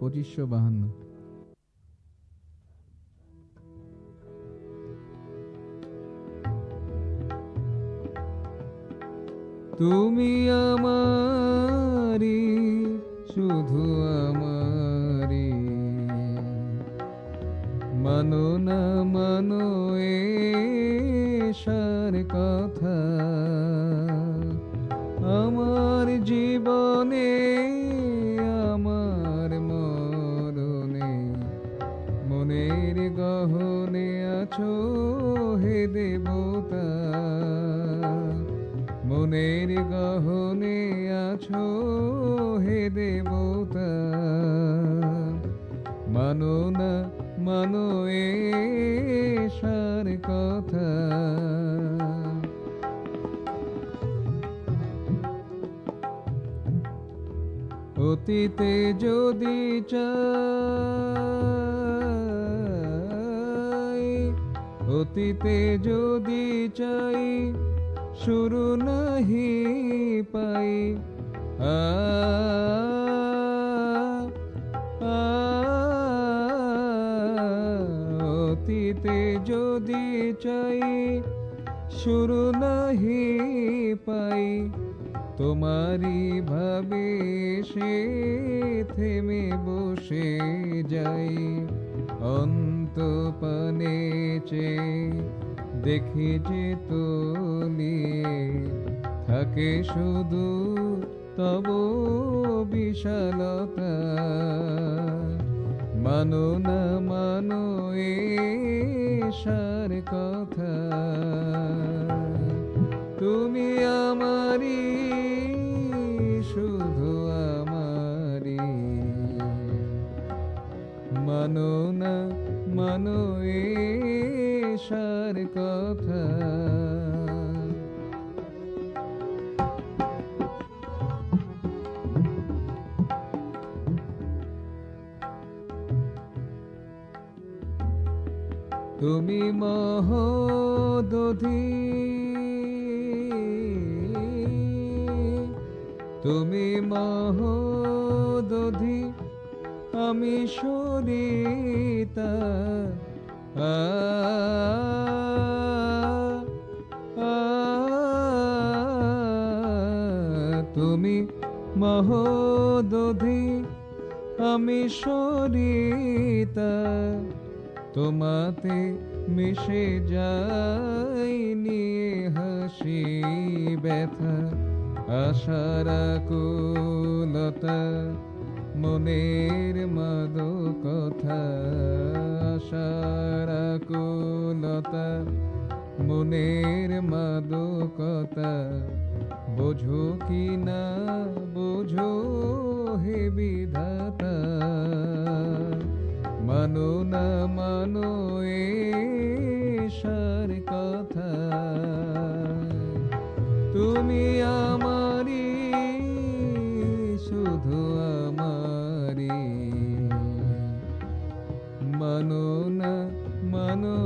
2552। তুমি আমারি, শুধু আমারি, মানো না মানো এসার কথা। আমার জীবনে আমার মরণে মনের গহনে আছো হে দেবতা, মনের গহনে আছো হে দেবতা। মানো না মানো এসার কথা। অতীতে যদি চাই, অতীতে যদি চাই, শুরু নাহি পাই। অতীতে যদি চাই, শুরু নাহি পাই। তোমারি ভাবে সে থেমে বসে যাই। অন্তপানে চেয়ে দেখি যে তলিয়ে থাকে শুধু তব বিশালতা। মানো না মানো এসার কথা। তুমি আমারি, শুধু আমারি, মানো না মানো এসার কথা। তুমি মহোদধি, তুমি মহোদধি, আমি সরিতা। তুমি মহোদধি, আমি সরিতা। তোমাতে মিশে যাই নিয়ে হাসি ব্যথা। আশার আকুলতা, মনের মাদকতা। আশার আকুলতা, মনের মাদকতা। বোঝো কি না বোঝো হে বিধাতা। মানো না মানো এসার কথা। তুমি আমারি, শুধু আমারি, মানো না মানো